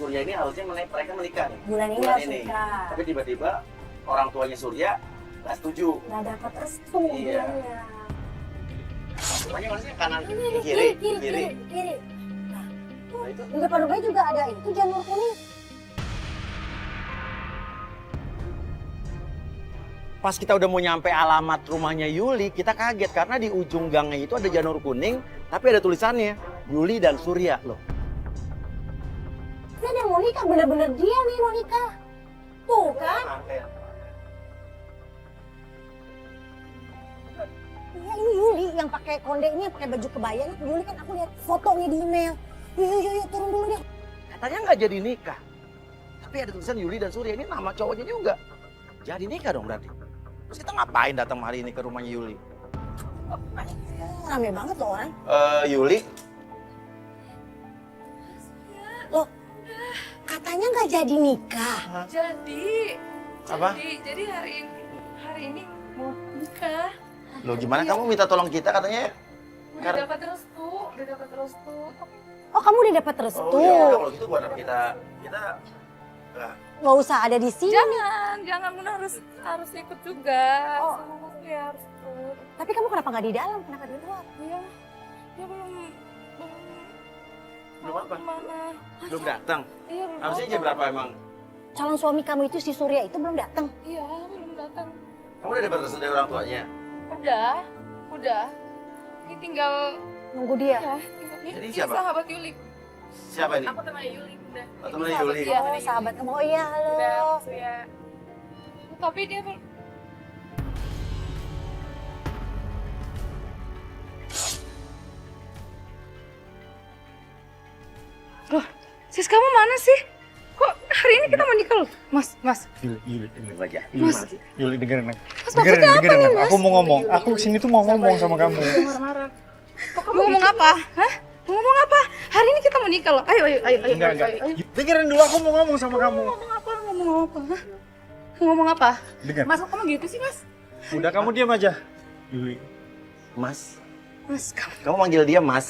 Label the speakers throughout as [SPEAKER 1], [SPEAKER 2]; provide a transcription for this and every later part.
[SPEAKER 1] Surya ini harusnya mereka menikah nih.
[SPEAKER 2] Bulan ini harus nikah.
[SPEAKER 1] Tapi tiba-tiba orang tuanya Surya nggak setuju.
[SPEAKER 2] Nggak dapat restu
[SPEAKER 1] Iya.
[SPEAKER 2] bilangnya.
[SPEAKER 1] Rumahnya mana sih? Kanan,
[SPEAKER 2] Ini
[SPEAKER 1] kiri.
[SPEAKER 2] kiri.
[SPEAKER 1] Nah, itu
[SPEAKER 2] Di depan rumahnya juga ada itu janur kuning.
[SPEAKER 1] pas kita udah mau nyampe alamat rumahnya Yuli, kita kaget karena di ujung gangnya itu ada janur kuning, tapi ada tulisannya Yuli dan Surya loh.
[SPEAKER 2] Ini yang mau nikah, bener-bener dia nih mau nikah. Tuh kan? Iya ini Yuli yang pakai konde ini, yang pakai baju kebaya nih. Yuli kan aku lihat fotonya di email. Yuk, turun dulu deh.
[SPEAKER 1] Katanya nggak jadi nikah. Tapi ada tulisan Yuli dan Surya, ini nama cowoknya juga. Jadi nikah dong berarti. Terus kita ngapain datang hari ini ke rumahnya Yuli?
[SPEAKER 2] Rame banget loh orang.
[SPEAKER 1] Yuli,
[SPEAKER 2] Loh, katanya nggak jadi nikah.
[SPEAKER 3] Jadi.
[SPEAKER 1] Apa?
[SPEAKER 3] Jadi hari ini mau nikah.
[SPEAKER 1] loh gimana kamu minta tolong kita katanya?
[SPEAKER 3] Udah dapat restu.
[SPEAKER 2] Oh, kamu udah dapat restu.
[SPEAKER 1] Oh iya, kalau gitu buat apa kita
[SPEAKER 2] Nggak usah ada di sini.
[SPEAKER 3] Jangan Bunda harus ikut juga.
[SPEAKER 2] Oh.
[SPEAKER 3] Sama Mas Surya harus ikut.
[SPEAKER 2] Tapi kamu kenapa nggak di dalam? Kenapa di luar?
[SPEAKER 3] Iya. Dia belum
[SPEAKER 1] belum apa?
[SPEAKER 3] Mana?
[SPEAKER 1] Belum datang.
[SPEAKER 3] Iya, belum
[SPEAKER 1] Harusnya
[SPEAKER 3] datang.
[SPEAKER 1] jam berapa emang?
[SPEAKER 2] Calon suami kamu itu si Surya itu belum datang.
[SPEAKER 3] Iya, belum datang.
[SPEAKER 1] Kamu udah dapat restu dari orang tuanya?
[SPEAKER 3] Udah. Ini tinggal
[SPEAKER 2] Nunggu dia.
[SPEAKER 3] ya.
[SPEAKER 1] Jadi
[SPEAKER 3] Ini
[SPEAKER 1] siapa?
[SPEAKER 3] sahabat Yuli.
[SPEAKER 1] Siapa ini?
[SPEAKER 3] Aku temannya Yuli, udah.
[SPEAKER 1] Oh,
[SPEAKER 3] Ini
[SPEAKER 1] temannya
[SPEAKER 3] sahabat
[SPEAKER 1] Yuli.
[SPEAKER 3] dia.
[SPEAKER 2] Oh, sahabat kamu. Oh iya,
[SPEAKER 3] Udah,
[SPEAKER 2] halo.
[SPEAKER 3] Surya. Tapi dia belum. Loh, sis kamu mana sih? Kok hari ini kita mau nikah loh? Mas.
[SPEAKER 4] Yuli,
[SPEAKER 1] aja.
[SPEAKER 3] Mas.
[SPEAKER 4] Yuli dengerin aku.
[SPEAKER 3] Mas, maksudnya apa nih, Mas?
[SPEAKER 4] Aku mau ngomong. Aku sini tuh mau ngomong sama kamu.
[SPEAKER 3] Marah-marah. Kok kamu ngomong apa? Hah? Mau ngomong apa? Hari ini kita mau nikah loh. Ayo.
[SPEAKER 4] Enggak.
[SPEAKER 3] Ayo.
[SPEAKER 4] Dengerin dulu, aku mau ngomong sama kamu.
[SPEAKER 3] Ngomong apa? Hah? Ngomong apa?
[SPEAKER 4] Dengar.
[SPEAKER 3] Mas, kok kamu gitu sih, Mas?
[SPEAKER 4] Udah kamu diam aja. Yuli.
[SPEAKER 1] Mas,
[SPEAKER 3] Mas,
[SPEAKER 1] kamu manggil dia Mas.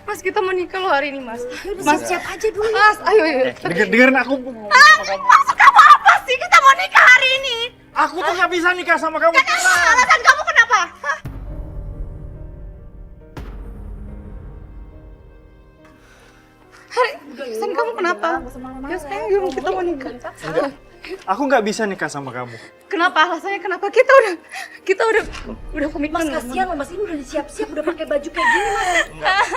[SPEAKER 3] Mas, kita mau nikah loh hari ini, Mas.
[SPEAKER 2] Mas, siap aja dulu.
[SPEAKER 3] Mas, ayo.
[SPEAKER 4] Dengerin aku mau ngomong sama kamu.
[SPEAKER 3] Maksud kamu apa sih? Kita mau nikah hari ini.
[SPEAKER 4] Aku tuh nggak bisa nikah sama kamu.
[SPEAKER 3] Alasan kamu kenapa? Hah? Alasan kamu kenapa? Ya sekarang yuk kita mau nikah.
[SPEAKER 4] Aku nggak bisa nikah sama kamu.
[SPEAKER 3] Kenapa? Alasannya kenapa? Kita udah komitmen.
[SPEAKER 2] Mas, kasihan loh, Mas. Ini udah siap-siap, udah pakai baju kayak gini, Mas.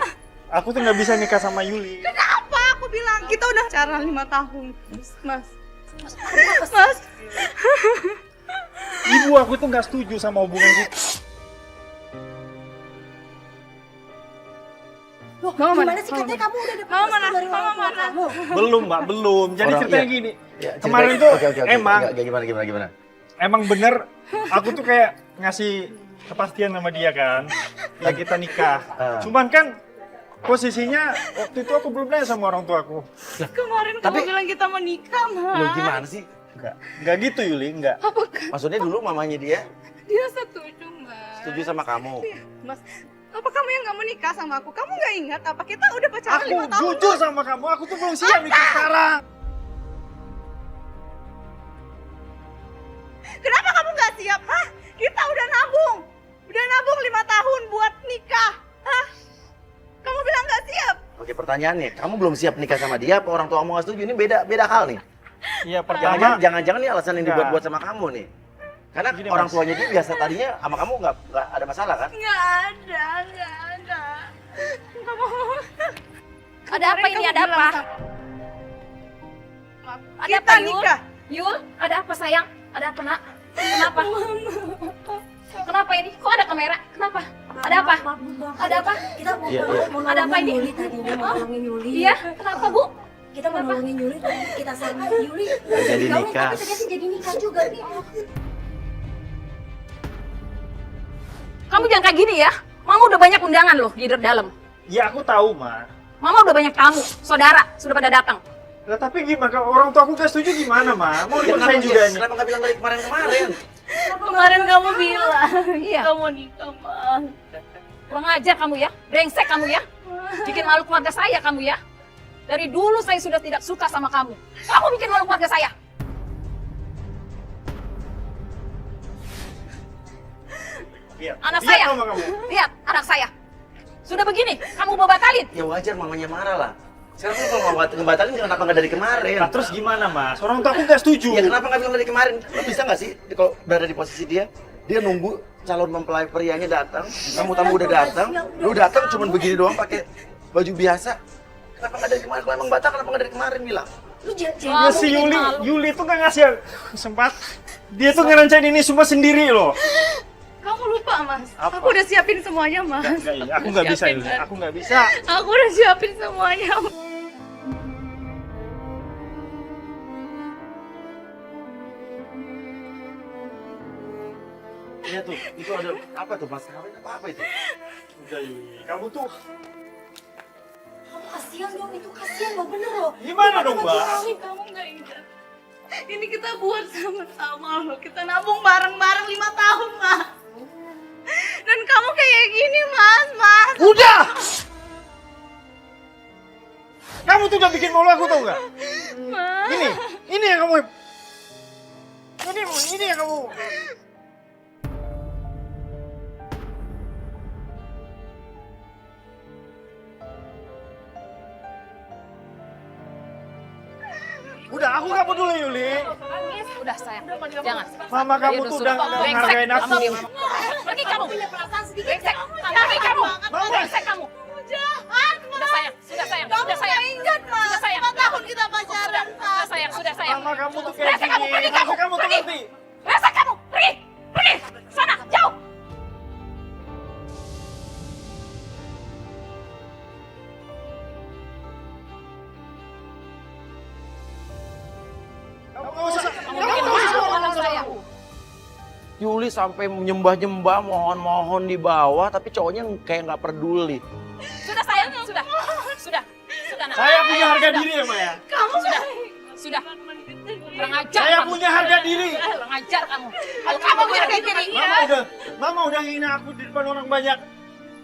[SPEAKER 4] Aku tuh nggak bisa nikah sama Yuli.
[SPEAKER 3] Kenapa? Aku bilang kita udah pacaran 5 tahun. Mas.
[SPEAKER 4] Ibu aku tuh nggak setuju sama hubungan kita.
[SPEAKER 2] Loh,
[SPEAKER 3] Mama mana?
[SPEAKER 2] gimana sih? Katanya kamu udah dapat
[SPEAKER 3] Mama
[SPEAKER 2] restu
[SPEAKER 3] mana?
[SPEAKER 2] dari orang tua kamu.
[SPEAKER 4] Belum, Mbak, belum. Jadi
[SPEAKER 1] Orang-
[SPEAKER 4] ceritanya
[SPEAKER 1] iya.
[SPEAKER 4] gini.
[SPEAKER 1] Ya,
[SPEAKER 4] Kemarin
[SPEAKER 1] ceritanya-
[SPEAKER 4] tuh
[SPEAKER 1] oke.
[SPEAKER 4] emang
[SPEAKER 1] Gimana?
[SPEAKER 4] emang bener aku tuh kayak ngasih kepastian sama dia kan. Ya kita nikah. Cuman kan posisinya waktu itu aku belum nanya sama orang tua aku.
[SPEAKER 3] Kemarin
[SPEAKER 1] Tapi-
[SPEAKER 3] kamu bilang kita mau nikah, Mas.
[SPEAKER 1] Loh gimana sih?
[SPEAKER 4] Enggak gitu Yuli, enggak.
[SPEAKER 1] Maksudnya dulu mamanya dia
[SPEAKER 3] Dia setuju, Mas.
[SPEAKER 1] setuju sama kamu.
[SPEAKER 3] Mas, apa kamu yang gak mau nikah sama aku? Kamu gak ingat apa kita udah pacaran
[SPEAKER 4] Aku
[SPEAKER 3] 5 tahun?
[SPEAKER 4] jujur sama kamu, aku tuh belum siap nikah sekarang.
[SPEAKER 3] Kenapa kamu gak siap? Hah? Kita udah nabung 5 tahun buat nikah. Hah? Kamu bilang gak siap?
[SPEAKER 1] Oke, pertanyaannya, kamu belum siap nikah sama dia apa orang tua kamu nggak setuju? Ini beda hal nih.
[SPEAKER 4] Iya, pertama
[SPEAKER 1] Jangan-jangan ini alasan yang
[SPEAKER 4] Enggak.
[SPEAKER 1] dibuat-buat sama kamu nih. Karena
[SPEAKER 4] Gini,
[SPEAKER 1] orang
[SPEAKER 4] Mas.
[SPEAKER 1] tuanya dia biasa tadinya sama kamu nggak ada masalah kan?
[SPEAKER 3] Gak ada. Kamu...
[SPEAKER 5] Ada apa ini? Ada apa? Ada
[SPEAKER 3] Kita
[SPEAKER 5] apa, Yul?
[SPEAKER 3] nikah.
[SPEAKER 5] Yul, ada apa sayang? Ada apa nak? Kenapa? Kenapa ini? Kok ada kamera? Kenapa? Ada apa? Ada apa?
[SPEAKER 2] Kita mau
[SPEAKER 1] Iya,
[SPEAKER 2] mau
[SPEAKER 5] Ada apa ini?
[SPEAKER 2] Yuli tadinya, mau nolongin Yuli.
[SPEAKER 5] Iya, kenapa bu?
[SPEAKER 2] Kita mau nolongin Yuli, tapi kita sama Yuli.
[SPEAKER 1] Jadi
[SPEAKER 2] Gaulnya,
[SPEAKER 1] nikah.
[SPEAKER 2] Tapi ternyata jadi nikah juga nih.
[SPEAKER 5] Kamu jangan kayak gini ya. Mama udah banyak undangan loh di dalam.
[SPEAKER 4] ya aku tahu, Ma.
[SPEAKER 5] Mama udah banyak tamu, saudara sudah pada datang.
[SPEAKER 4] Nah, tapi gimana kalau orang tua aku gak setuju gimana, Ma? Mau dipaksain juga nih.
[SPEAKER 1] Kenapa nggak bilang dari kemarin?
[SPEAKER 3] Kemarin kamu bilang
[SPEAKER 5] Iya.
[SPEAKER 3] kita mau nikah, Mas.
[SPEAKER 5] Kurang ajar kamu ya, brengsek kamu ya. Bikin malu keluarga saya kamu ya. Dari dulu saya sudah tidak suka sama kamu. Kamu bikin malu keluarga saya.
[SPEAKER 4] Lihat,
[SPEAKER 5] Anak
[SPEAKER 4] lihat
[SPEAKER 5] saya.
[SPEAKER 4] mama kamu.
[SPEAKER 5] Lihat, anak saya. Sudah begini, kamu mau batalin?
[SPEAKER 1] Ya wajar mamanya marah lah. Sekarang tuh kalau mau ngebatalin kenapa nggak dari kemarin?
[SPEAKER 4] Nah, terus gimana mas? Orang tua aku nggak setuju.
[SPEAKER 1] Ya kenapa nggak bilang dari kemarin? Lo bisa nggak sih kalau berada di posisi dia? Dia nunggu calon mempelai prianya datang, tamu-tamu udah datang, lu datang cuman begini doang pakai baju biasa. Kenapa nggak dari kemarin? Kalau emang batal kenapa nggak dari kemarin bilang?
[SPEAKER 2] Lu
[SPEAKER 4] Ya
[SPEAKER 5] Malu
[SPEAKER 4] si
[SPEAKER 5] bikin
[SPEAKER 4] Yuli,
[SPEAKER 5] malu.
[SPEAKER 4] Yuli tuh nggak ngasih sempat. Dia tuh ngerencanain ini semua sendiri loh.
[SPEAKER 3] Kamu lupa, Mas.
[SPEAKER 4] Apa?
[SPEAKER 3] Aku udah siapin semuanya, Mas.
[SPEAKER 4] Aku nggak bisa
[SPEAKER 3] Siapin,
[SPEAKER 4] Yuli,
[SPEAKER 3] Mas.
[SPEAKER 4] aku nggak bisa.
[SPEAKER 3] Aku udah siapin semuanya.
[SPEAKER 1] Iya tuh, itu ada apa tuh mas kawin apa itu?
[SPEAKER 4] Udah Yuli, kamu tuh
[SPEAKER 2] Kamu kasihan dong, itu kasihan loh, bener loh.
[SPEAKER 4] gimana dong mbak?
[SPEAKER 3] Kamu nggak ingat. Ini kita buat sama-sama loh. Kita nabung bareng-bareng 5 tahun, Mas. Dan kamu kayak gini, Mas.
[SPEAKER 4] Udah! Kamu tuh udah bikin malu aku tau nggak?
[SPEAKER 3] Mas.
[SPEAKER 4] Ini yang kamu. Ini yang kamu. Udah, aku nggak peduli Yuli.
[SPEAKER 5] Udah sayang, jangan.
[SPEAKER 4] Mama kamu
[SPEAKER 5] Dia
[SPEAKER 4] tuh
[SPEAKER 5] sudah
[SPEAKER 4] udah nggak
[SPEAKER 5] brengsek.
[SPEAKER 4] ngehargain aku.
[SPEAKER 5] Pergi kamu. Brengsek. Pergi kamu. Brengsek kamu.
[SPEAKER 3] Jahat,
[SPEAKER 5] Sudah sayang, sudah sayang,
[SPEAKER 3] Kamu
[SPEAKER 5] sudah sayang.
[SPEAKER 3] nggak ingat, Mas.
[SPEAKER 5] Sudah sayang.
[SPEAKER 3] 5 tahun kita pacaran,
[SPEAKER 5] Sudah sayang, sudah sayang.
[SPEAKER 4] Mama kamu tuh kayak
[SPEAKER 5] Brengsek kamu,
[SPEAKER 4] gini.
[SPEAKER 5] pergi
[SPEAKER 4] Mama
[SPEAKER 5] kamu.
[SPEAKER 4] kamu tuh
[SPEAKER 5] Pergi.
[SPEAKER 4] ngerti.
[SPEAKER 5] Brengsek kamu. Pergi. Pergi. Sana, jauh.
[SPEAKER 4] Kamu nggak usah.
[SPEAKER 5] Kamu bikin malu anak saya.
[SPEAKER 1] Yuli sampai menyembah-nyembah, mohon-mohon di bawah, tapi cowoknya kayak nggak peduli.
[SPEAKER 5] Sudah sayang, sudah. Sudah. Sudah. Nak.
[SPEAKER 4] Saya punya harga
[SPEAKER 5] Sudah.
[SPEAKER 4] diri ya Maya.
[SPEAKER 3] Kamu
[SPEAKER 5] Sudah. Sudah. Kurang ajar
[SPEAKER 4] Saya
[SPEAKER 5] kamu.
[SPEAKER 4] punya harga diri.
[SPEAKER 5] Kurang ajar kamu. Kalau kamu berharga diri.
[SPEAKER 4] Mama udah hina aku di depan orang banyak.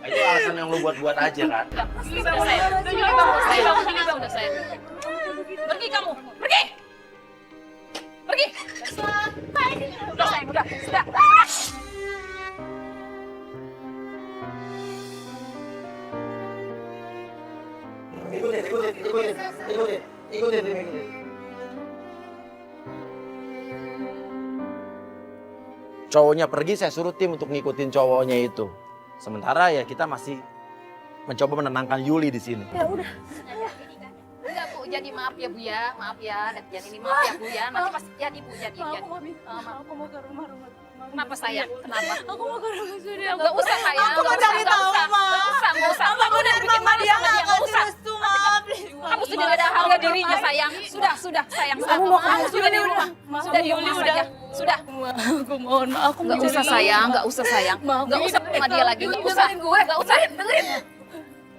[SPEAKER 1] Itu alasan yang lu buat-buat aja kan?
[SPEAKER 5] Sudah sayang. Sudah sayang. Pergi kamu. Pergi. Pergi. Udah sayang, udah. Sudah.
[SPEAKER 1] Ikutin. Cowoknya pergi, saya suruh tim untuk ngikutin cowoknya itu. Sementara ya kita masih mencoba menenangkan Yuli di sini.
[SPEAKER 2] Ya udah.
[SPEAKER 5] Enggak Bu, jadi maaf ya Bu ya. Maaf ya, jadi ini maaf ya Bu ya. Nanti pasti jadi Bu, jadi.
[SPEAKER 3] Aku mau ke rumah.
[SPEAKER 5] Kenapa sayang? Kenapa?
[SPEAKER 3] Aku mau ke rumah Surya.
[SPEAKER 5] Enggak usah sayang.
[SPEAKER 3] Aku mau cari tahu, Ma.
[SPEAKER 5] Enggak usah. Kamu udah bikin malu sama dia. Enggak usah. Kamu sudah ada harga dirinya sayang. Sudah sayang.
[SPEAKER 2] Kamu mau
[SPEAKER 5] Kamu sudah di rumah. Sudah di rumah saja. Sudah.
[SPEAKER 3] Aku mohon, Ma. Aku
[SPEAKER 5] Enggak usah sayang, enggak usah sayang. Enggak usah sama dia lagi. Enggak usah. Enggak usah. Dengerin.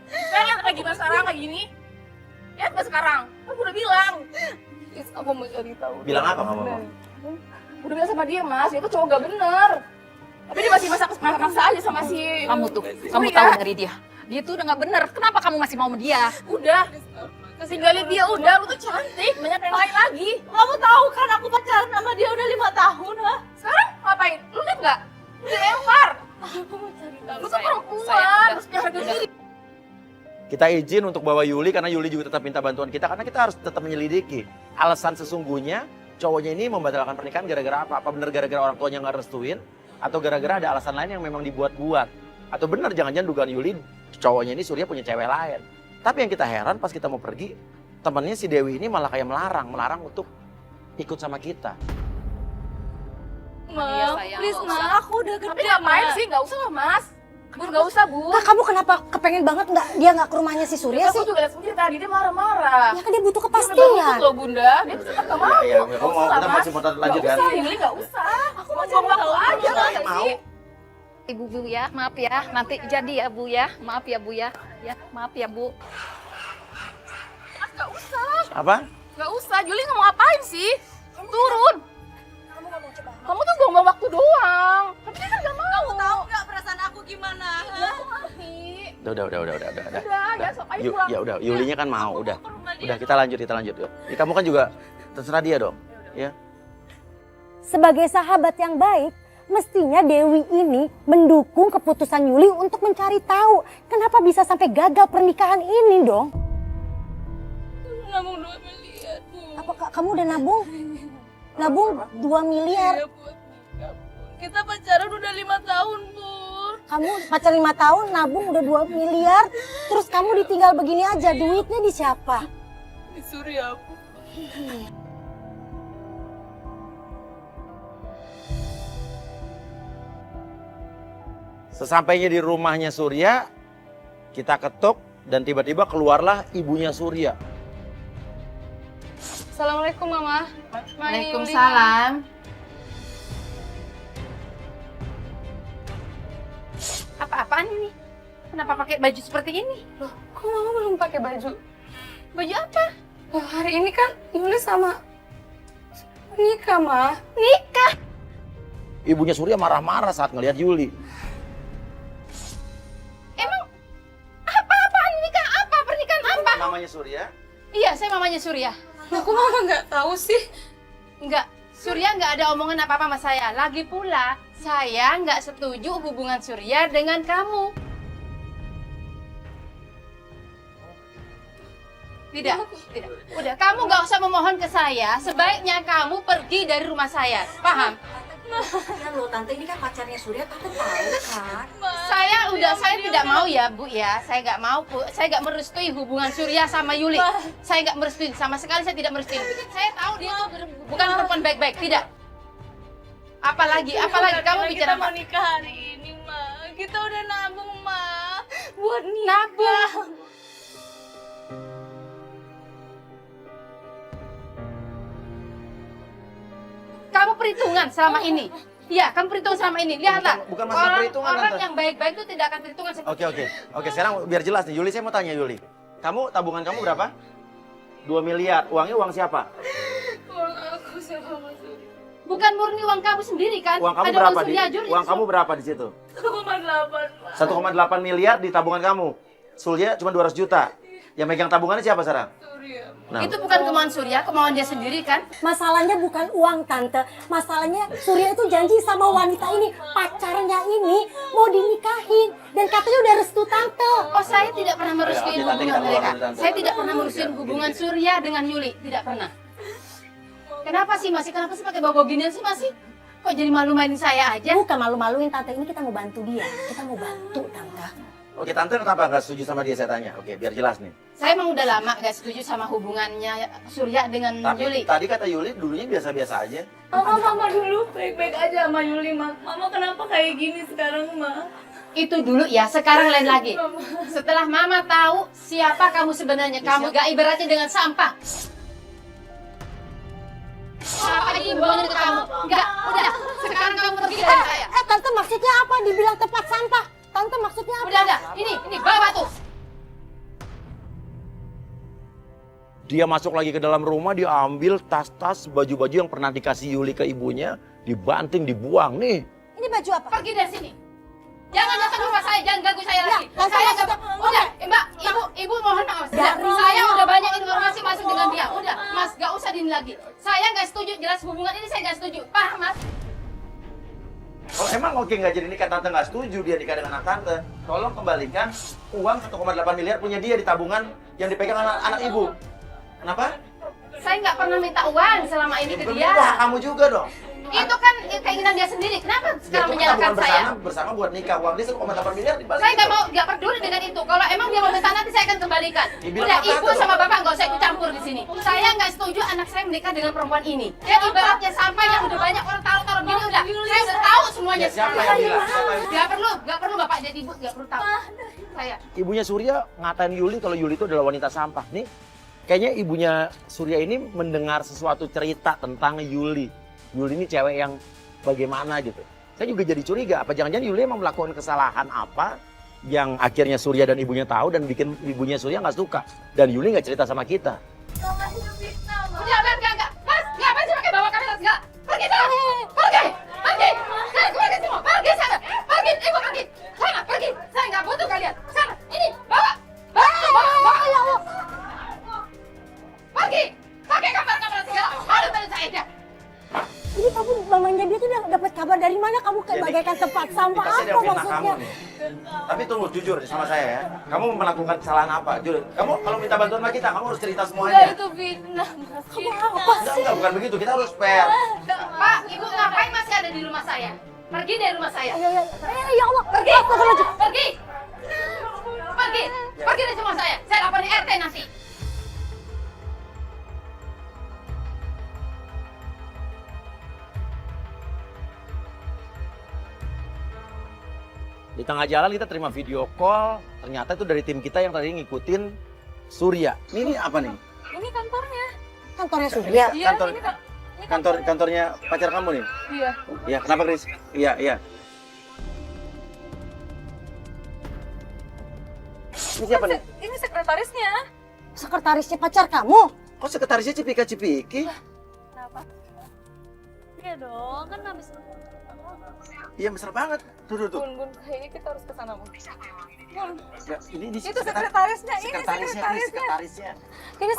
[SPEAKER 5] Sekarang lagi sekarang kayak gini. Ya pas sekarang. Aku udah bilang.
[SPEAKER 3] Aku mau cari tahu.
[SPEAKER 1] Bilang apa kamu?
[SPEAKER 5] Udah bilang sama dia mas, itu cowok gak bener. Tapi dia masih maksa aja sama si... Kamu tuh, kamu tahu dari dia. Dia tuh udah gak bener, kenapa kamu masih mau sama dia? Udah, tinggalin dia udah, lu tuh cantik, banyak yang lain lagi.
[SPEAKER 3] Kamu tahu kan aku pacaran sama dia udah 5 tahun, ha?
[SPEAKER 5] Sekarang ngapain? Lu liat gak? Lu dilempar.
[SPEAKER 3] Aku mau cari tahu.
[SPEAKER 5] Lu tuh perempuan, harus punya harga diri.
[SPEAKER 1] Kita izin untuk bawa Yuli karena Yuli juga tetap minta bantuan kita karena kita harus tetap menyelidiki alasan sesungguhnya cowoknya ini membatalkan pernikahan gara-gara apa? Apa benar gara-gara orang tuanya nggak restuin? Atau gara-gara ada alasan lain yang memang dibuat-buat? Atau benar jangan-jangan dugaan Yuli cowoknya ini Surya punya cewek lain? Tapi yang kita heran pas kita mau pergi, temannya si Dewi ini malah kayak melarang untuk ikut sama kita.
[SPEAKER 5] Iya,
[SPEAKER 3] Ma,
[SPEAKER 5] sayang,
[SPEAKER 3] please
[SPEAKER 5] nggak
[SPEAKER 3] Ma,
[SPEAKER 5] usah.
[SPEAKER 3] aku udah gede.
[SPEAKER 5] Tapi ngapain sih? Gak usah lah mas. Bu, gak usah Bu.
[SPEAKER 2] Kak, kamu kenapa kepengen banget dia nggak ke rumahnya si Surya
[SPEAKER 5] Aku
[SPEAKER 2] sih?
[SPEAKER 5] juga lihat sendiri tadi dia marah-marah.
[SPEAKER 2] Ya kan dia butuh
[SPEAKER 5] Dia
[SPEAKER 2] kepastian.
[SPEAKER 5] loh bunda, dia tetap gak mau.
[SPEAKER 1] Ya, kamu mau kita masih mau lanjut kan?
[SPEAKER 5] Gak usah, Yuli gak usah. Aku mau cari tahu aja
[SPEAKER 1] Saya
[SPEAKER 5] nggak
[SPEAKER 1] mau.
[SPEAKER 5] sih? Ibu Bu ya, maaf ya. Nanti jadi ya Bu ya. Maaf ya Bu ya. Ya, maaf ya Bu. Mas gak usah.
[SPEAKER 1] Apa?
[SPEAKER 5] Gak usah. Yuli ngomong ngapain sih? Turun. Kamu tuh buang waktu doang. Tapi dia kan gak mau.
[SPEAKER 3] Kamu tahu nggak perasaan aku gimana?
[SPEAKER 5] Iya, aku ngerti.
[SPEAKER 1] Udah.
[SPEAKER 5] Udah, ya sok aja
[SPEAKER 1] Yu-
[SPEAKER 5] pulang.
[SPEAKER 1] ya udah, Yulinya kan mau, udah.
[SPEAKER 3] Ke rumah dia.
[SPEAKER 1] Udah kita lanjut yuk. Ya, kamu kan juga terserah dia dong, ya.
[SPEAKER 2] Sebagai sahabat yang baik, mestinya Dewi ini mendukung keputusan Yuli untuk mencari tahu kenapa bisa sampai gagal pernikahan ini dong.
[SPEAKER 3] Nabung 2 miliar, Bu.
[SPEAKER 2] Apakah kamu udah nabung? Nabung 2 miliar.
[SPEAKER 3] Iya, buat nikah, Bu. Kita pacaran udah 5 tahun, Bu.
[SPEAKER 2] Kamu pacar 5 tahun, nabung udah 2 miliar. Terus kamu ditinggal begini aja, duitnya di siapa?
[SPEAKER 3] Di Surya, Bu.
[SPEAKER 1] Sesampainya di rumahnya Surya, kita ketuk dan tiba-tiba keluarlah ibunya Surya.
[SPEAKER 3] Assalamualaikum, Mama.
[SPEAKER 5] Waalaikumsalam. Apa-apaan ini? Kenapa pakai baju seperti ini?
[SPEAKER 3] Loh, kok Mama belum pakai baju? Baju apa? Oh, hari ini kan Yuli sama nikah, Ma.
[SPEAKER 5] Nikah.
[SPEAKER 1] Ibunya Surya marah-marah saat ngelihat Yuli.
[SPEAKER 5] Emang apa-apaan nikah apa? Pernikahan apa?
[SPEAKER 1] Namanya Surya?
[SPEAKER 5] Iya, saya mamanya Surya.
[SPEAKER 3] Loh, kok Mama nggak tahu sih?
[SPEAKER 5] Enggak, Surya nggak ada omongan apa-apa sama saya. Lagi pula, saya nggak setuju hubungan Surya dengan kamu. Tidak. Udah, kamu nggak usah memohon ke saya. Sebaiknya kamu pergi dari rumah saya. Paham?
[SPEAKER 2] Ya loh, tante ini kan pacarnya Surya, tante tahu kan?
[SPEAKER 5] Saya tidak mau ya, Bu ya. Saya nggak mau, Bu. Saya nggak merestui hubungan Surya sama Yuli. Saya nggak merestui, sama sekali saya tidak merestui. Saya tahu dia tuh bukan perempuan baik-baik, tidak. Apalagi kamu bicara
[SPEAKER 3] Kita mau
[SPEAKER 5] apa?
[SPEAKER 3] nikah hari ini, Ma. Kita udah nabung, Ma. Buat nikah.
[SPEAKER 5] Nabung. Kamu perhitungan selama ini. Iya, kamu perhitungan selama ini. Lihatlah.
[SPEAKER 1] Bukan masalah perhitungan,
[SPEAKER 5] Orang
[SPEAKER 1] Tante.
[SPEAKER 5] yang baik-baik itu tidak akan perhitungan seperti
[SPEAKER 1] Oke, sekarang biar jelas nih. Yuli, saya mau tanya Yuli. Tabungan kamu berapa? 2 miliar. Uangnya uang siapa?
[SPEAKER 3] Uang aku sama Mas Surya.
[SPEAKER 5] Bukan murni uang kamu sendiri kan?
[SPEAKER 1] Uang kamu
[SPEAKER 5] Ada
[SPEAKER 1] berapa
[SPEAKER 5] uang
[SPEAKER 1] di?
[SPEAKER 5] Surya juga.
[SPEAKER 1] Uang kamu berapa di situ?
[SPEAKER 3] 1,8, Ma.
[SPEAKER 1] 1,8 miliar di tabungan kamu. Surya cuma 200 juta. Yang megang tabungannya siapa sekarang?
[SPEAKER 3] Surya.
[SPEAKER 1] Nah,
[SPEAKER 5] Itu bukan kemauan Surya, kemauan dia sendiri kan?
[SPEAKER 2] Masalahnya bukan uang, tante. Masalahnya Surya itu janji sama wanita ini, pacarnya ini mau dinikahin. Dan katanya udah restu tante.
[SPEAKER 5] Oh, saya tidak pernah merestui
[SPEAKER 1] Oke, Tante,
[SPEAKER 5] hubungan
[SPEAKER 1] kita keluar
[SPEAKER 5] mereka.
[SPEAKER 1] dulu, Tante.
[SPEAKER 5] Saya tidak pernah merestui hubungan Surya dengan Yuli, tidak pernah. Kenapa sih masih? Kenapa sih pakai bawa ginian sih masih? Kok jadi malu-maluin saya aja?
[SPEAKER 2] Bukan malu-maluin tante, ini kita mau bantu dia. Kita mau bantu tante.
[SPEAKER 1] oke, Tante kenapa nggak setuju sama dia saya tanya? Oke, biar jelas nih.
[SPEAKER 5] Saya emang udah lama gak setuju sama hubungannya Surya dengan Yuli.
[SPEAKER 1] Tadi kata Yuli dulunya biasa-biasa aja.
[SPEAKER 3] Mama dulu baik-baik aja sama Yuli, Ma. Mama kenapa kayak gini sekarang, Ma?
[SPEAKER 5] Itu dulu ya, sekarang lain lagi. Setelah Mama tahu siapa kamu sebenarnya, kamu gak ibaratnya dengan sampah. Apa aja hubungannya ke kamu? Enggak, udah. Sekarang kamu pergi dari saya.
[SPEAKER 2] Tante maksudnya apa dibilang tempat sampah? Tante maksudnya apa?
[SPEAKER 5] Udah, ini bawa tuh.
[SPEAKER 1] Dia masuk lagi ke dalam rumah, dia ambil tas-tas, baju-baju yang pernah dikasih Yuli ke ibunya, dibanting, dibuang nih.
[SPEAKER 2] Ini baju apa?
[SPEAKER 5] Pergi dari sini. Jangan datang ke rumah saya, jangan ganggu saya lagi.
[SPEAKER 2] Tante,
[SPEAKER 5] Saya
[SPEAKER 2] Tante,
[SPEAKER 5] nggak. Udah, Mbak, ibu mohon maaf. Saya udah banyak informasi masuk dengan dia. Udah, Mas, gak usah dini lagi. Saya nggak setuju, jelas hubungan ini saya nggak setuju. Paham, Mas?
[SPEAKER 1] Kalau emang oke nggak jadi nikah, Tante nggak setuju dia nikah dengan anak Tante, tolong kembalikan uang 1,8 miliar punya dia di tabungan yang dipegang anak ibu. Kenapa?
[SPEAKER 5] Saya nggak pernah minta uang selama ini ke
[SPEAKER 1] Bukan
[SPEAKER 5] dia.
[SPEAKER 1] itu hak kamu juga dong.
[SPEAKER 5] Itu kan keinginan dia sendiri. Kenapa
[SPEAKER 1] Ya,
[SPEAKER 5] sekarang
[SPEAKER 1] itu
[SPEAKER 5] menyalahkan
[SPEAKER 1] tabungan
[SPEAKER 5] saya?
[SPEAKER 1] bersama buat nikah. Uang dia 1,8 miliar dibalik.
[SPEAKER 5] Saya nggak peduli dengan itu. Kalau emang dia mau minta nanti saya akan kembalikan.
[SPEAKER 1] Dibilang
[SPEAKER 5] Udah,
[SPEAKER 1] apa
[SPEAKER 5] ibu
[SPEAKER 1] tuh?
[SPEAKER 5] sama bapak nggak usah ikut campur di sini. Saya nggak setuju anak saya menikah dengan perempuan ini. Dia ibaratnya sampah yang udah banyak orang taruh gini udah. Saya udah tahu semuanya.
[SPEAKER 1] Ya, siapa yang bilang? Siapa yang-
[SPEAKER 5] Nggak perlu bapak jadi ibu nggak perlu tahu. Saya.
[SPEAKER 1] Ibunya Surya ngatain Yuli kalau Yuli itu adalah wanita sampah. Nih, kayaknya ibunya Surya ini mendengar sesuatu cerita tentang Yuli. Yuli ini cewek yang bagaimana gitu. Saya juga jadi curiga, apa jangan-jangan Yuli emang melakukan kesalahan apa yang akhirnya Surya dan ibunya tahu dan bikin ibunya Surya nggak suka. Dan Yuli nggak cerita sama kita.
[SPEAKER 5] Udah, enggak. Mas, ngapain sih pakai bawa kamera segala? Pergi sana. Pergi. Saya keluarga semua. Pergi sana. Pergi, ibu pergi. Sana, pergi. Saya nggak butuh kalian. Sana, ini, bawa. Pergi! Pakai kabar-kabar segala. Malu pada saya dia.
[SPEAKER 2] Ini kamu mamanya dia tuh udah dapat kabar dari mana? Kamu kayak
[SPEAKER 1] Jadi,
[SPEAKER 2] bagaikan tempat sampah
[SPEAKER 1] Pasti ada
[SPEAKER 2] apa
[SPEAKER 1] fitnah
[SPEAKER 2] maksudnya?
[SPEAKER 1] kamu nih. Tapi tunggu, jujur sama saya ya. Kamu melakukan kesalahan apa? Jujur. Kamu kalau minta bantuan sama kita, kamu harus cerita
[SPEAKER 3] Enggak,
[SPEAKER 1] semuanya.
[SPEAKER 3] itu fitnah.
[SPEAKER 2] Kamu apa sih?
[SPEAKER 1] Enggak, bukan begitu. Kita harus fair.
[SPEAKER 5] Pak, ibu ngapain masih ada di rumah saya? Pergi dari rumah saya.
[SPEAKER 2] Ya, ya, ya Allah,
[SPEAKER 5] Pergi!
[SPEAKER 2] Astagfirullahaladzim.
[SPEAKER 5] Pergi! Pergi! Pergi dari rumah saya. Saya laporin RT nanti.
[SPEAKER 1] Di tengah jalan kita terima video call, ternyata itu dari tim kita yang tadi ngikutin Surya. Ini apa nih?
[SPEAKER 3] Ini kantornya.
[SPEAKER 2] Kantornya Surya.
[SPEAKER 3] Iya,
[SPEAKER 1] Kantor-
[SPEAKER 3] ini kan.
[SPEAKER 1] Kantornya pacar kamu nih?
[SPEAKER 3] Iya.
[SPEAKER 1] Iya, kenapa Chris? Iya, iya. Ini siapa nih?
[SPEAKER 3] Ini sekretarisnya.
[SPEAKER 2] Sekretarisnya pacar kamu?
[SPEAKER 1] Kok sekretarisnya Cipika-Cipiki?
[SPEAKER 3] Kenapa? Iya dong, kan habis
[SPEAKER 1] Iya, besar banget. Tuh.
[SPEAKER 3] Bun, kayaknya kita harus ke sana, Bun. Bun,
[SPEAKER 1] Ya, ini
[SPEAKER 3] itu sekretarisnya, ini
[SPEAKER 1] sekretarisnya. Chris, sekretarisnya.
[SPEAKER 3] Ini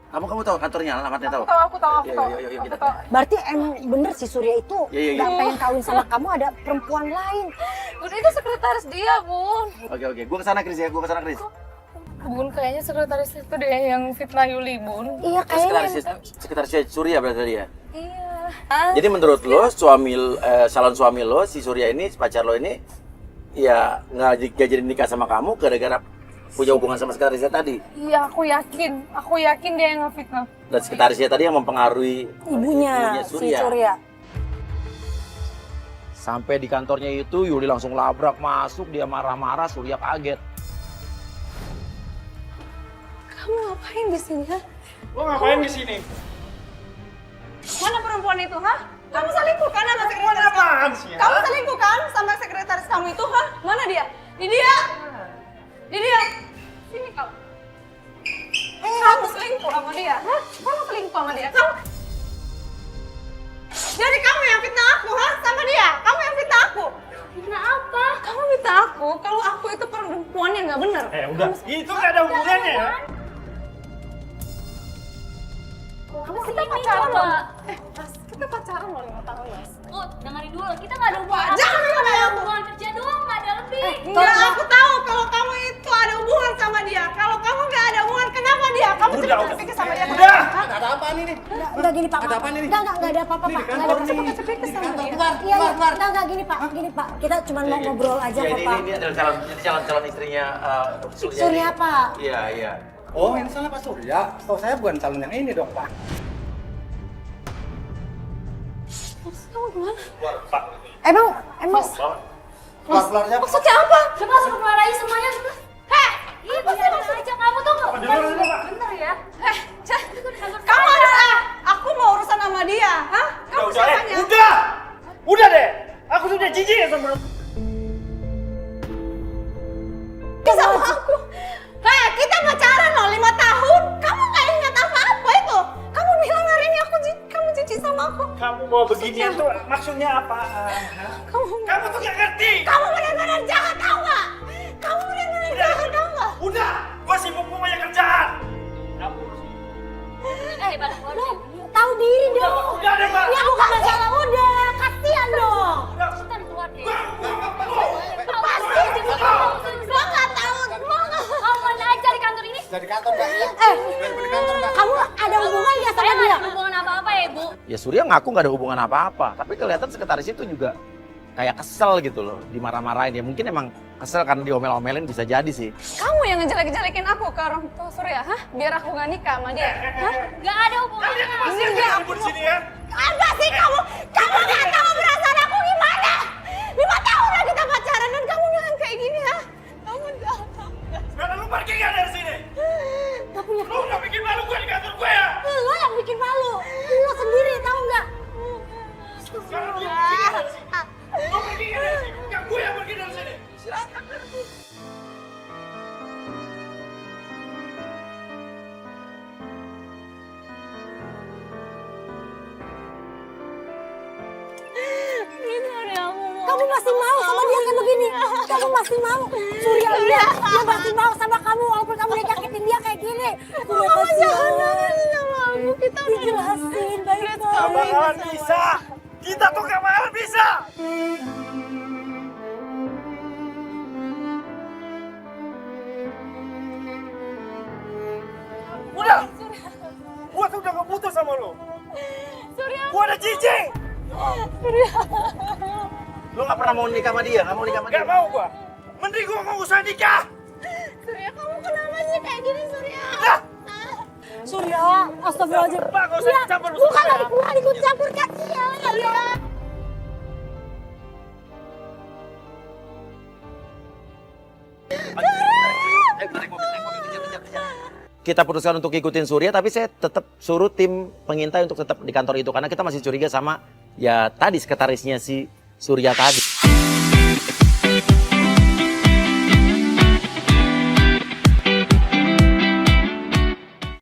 [SPEAKER 1] Kamu tahu kantornya, alamatnya tahu?
[SPEAKER 3] aku tahu.
[SPEAKER 1] Iya, kita.
[SPEAKER 2] Berarti emang bener si Surya itu
[SPEAKER 1] Iya.
[SPEAKER 2] nggak pengen kawin sama kamu, ada perempuan lain.
[SPEAKER 3] Bun, itu sekretaris dia, Bun.
[SPEAKER 1] Oke. Gua kesana Chris ya, Chris.
[SPEAKER 3] Bun, kayaknya sekretaris itu deh yang fitnah Yuli, Bun.
[SPEAKER 2] Iya kayaknya.
[SPEAKER 1] Sekretarisnya Surya berarti tadi ya?
[SPEAKER 3] Iya.
[SPEAKER 1] Jadi menurut lo, calon suami lo, si Surya ini, si pacar lo ini, ya nggak jadi nikah sama kamu gara-gara punya hubungan sama sekretarisnya tadi.
[SPEAKER 3] Iya, aku yakin dia yang ngefitnah.
[SPEAKER 1] Dan sekretarisnya tadi yang mempengaruhi
[SPEAKER 2] Ibunya si
[SPEAKER 1] Surya.
[SPEAKER 2] Surya.
[SPEAKER 1] Sampai di kantornya itu, Yuli langsung labrak masuk, dia marah-marah, Surya kaget.
[SPEAKER 3] Kamu ngapain di sini, ha?
[SPEAKER 4] Lo ngapain di sini?
[SPEAKER 3] Mana perempuan itu, ha? Kamu selingkuh kan sama sekretaris?
[SPEAKER 4] Apaan sih ya?
[SPEAKER 3] Kamu selingkuh kan sama sekretaris kamu itu, ha? Mana dia? Di dia. Sini kamu. Kamu selingkuh sama dia, ha? Kamu selingkuh sama dia, kamu. Jadi kamu yang fitnah aku, ha? Sama dia. Kamu yang fitnah aku. Fitnah apa? Kamu fitnah aku kalau aku itu perempuan yang nggak benar.
[SPEAKER 4] Udah. Itu nggak ada hubungannya ya?
[SPEAKER 3] Kamu kita pacaran loh. Mas, kita pacaran loh 5 tahun, Mas.
[SPEAKER 6] Dengerin dulu, kita nggak ada hubungan.
[SPEAKER 3] Jangan
[SPEAKER 6] Ada
[SPEAKER 3] aku.
[SPEAKER 6] hubungan kerja doang, nggak ada lebih.
[SPEAKER 3] Enggak, aku tahu kalau kamu itu ada hubungan sama dia. Kalau kamu nggak ada hubungan, kenapa dia? Kamu
[SPEAKER 4] Udah.
[SPEAKER 3] cepet sama dia.
[SPEAKER 4] Udah.
[SPEAKER 1] Ada apa nih?
[SPEAKER 2] Enggak gini Pak.
[SPEAKER 1] Ada apaan ini?
[SPEAKER 2] Enggak ada apa-apa Pak. Enggak ada apa-apa.
[SPEAKER 3] Cepet sama dia.
[SPEAKER 2] Iya, enggak gini Pak. Kita cuma mau ngobrol aja
[SPEAKER 1] Ya,
[SPEAKER 2] kok Pak.
[SPEAKER 1] ini adalah calon istrinya Surya.
[SPEAKER 2] Surya Pak.
[SPEAKER 1] Iya.
[SPEAKER 7] Oh, ini salah Pak Surya. Oh, saya bukan calon yang ini dong, Pak.
[SPEAKER 3] Kamu gimana?
[SPEAKER 2] Emang
[SPEAKER 7] Keluar siapa?
[SPEAKER 3] Maksudnya apa?
[SPEAKER 6] Coba langsung kemarahin semuanya, coba. Heh, ini pasti aja kamu tuh nggak bener ya.
[SPEAKER 3] Kamu ada aku mau urusan sama dia, hah? Kamu siapanya?
[SPEAKER 4] Udah deh. Aku sudah jijik ya sama
[SPEAKER 3] Sama aku. Kita pacaran loh 5 tahun. Kamu nggak ingat apa-apa itu? Kamu bilang hari ini kamu jijik sama aku.
[SPEAKER 4] kamu mau beginian tuh maksudnya apa? Kamu tuh gak ngerti.
[SPEAKER 3] Kamu benar-benar jahat tau nggak? Kamu benar-benar jahat tau nggak?
[SPEAKER 4] Udah, gua sibuk punya kerjaan. Kamu
[SPEAKER 6] Balik keluar.
[SPEAKER 2] tahu diri dong.
[SPEAKER 4] udah deh, Mbak.
[SPEAKER 2] Ya bukan masalah udah, kasihan dong.
[SPEAKER 6] Kita keluar deh.
[SPEAKER 3] Pasti gua nggak tahu.
[SPEAKER 6] Kamu mana aja di kantor ini?
[SPEAKER 7] Dari kantor, Mbak. Ya. Dari kantor, Mbak.
[SPEAKER 2] Kamu ada hubungan nggak sama
[SPEAKER 6] Saya nggak
[SPEAKER 2] dia?
[SPEAKER 6] ada hubungan apa-apa ya, Bu.
[SPEAKER 1] Ya Surya ngaku nggak ada hubungan apa-apa, tapi kelihatan sekretarisnya itu juga kayak kesel gitu loh, dimarah-marahin. Ya mungkin emang kesel karena diomel-omelin, bisa jadi sih.
[SPEAKER 3] Kamu yang ngejelek-jelekin aku ke orang tua Surya, hah? Biar aku nggak nikah sama dia, hah?
[SPEAKER 6] Nggak ada hubungannya.
[SPEAKER 4] Masih ada kamu di sini ya?
[SPEAKER 3] Ada sih kamu nggak tahu perasaan aku gimana. 5 tahun udah kita pacaran dan kamu bilang kayak gini, hah? Kamu jahat.
[SPEAKER 4] Sekarang lu pergi gak dari sini? Lu udah bikin malu gue di kantor gue ya?
[SPEAKER 2] Lo yang bikin malu. Lo sendiri tahu nggak?
[SPEAKER 4] Sekarang lu yang pergi dari sini. Lu pergi gak dari sini? Bukan gue yang pergi dari sini.
[SPEAKER 3] Ini hari aku mau.
[SPEAKER 2] Kamu masih mau sama dia kayak begini? kamu masih mau? Surya dia masih mau sama kamu walaupun kamu udah nyakitin dia kayak gini. Kamu
[SPEAKER 3] Jangan sama aku, kita udah
[SPEAKER 2] dijelasin baik-baik.
[SPEAKER 4] Gak bakalan bisa. Kita tuh gak bakalan bisa. Udah. Gua tuh udah gak butuh sama lo. Gua udah jijik.
[SPEAKER 1] Lu gak pernah mau nikah sama dia? Gak mau nikah sama dia?
[SPEAKER 4] Gak mau gua. Mending gua gak usah nikah.
[SPEAKER 3] Surya, kamu kenapa sih kayak gini, Surya?
[SPEAKER 2] Surya, astagfirullahaladzim.
[SPEAKER 4] Pak, gak usah campur.
[SPEAKER 2] Bukan ikut campur kasihan. Surya.
[SPEAKER 1] Kita putuskan untuk ikutin Surya, tapi saya tetap suruh tim pengintai untuk tetap di kantor itu karena kita masih curiga sama ya tadi sekretarisnya si Surya tadi.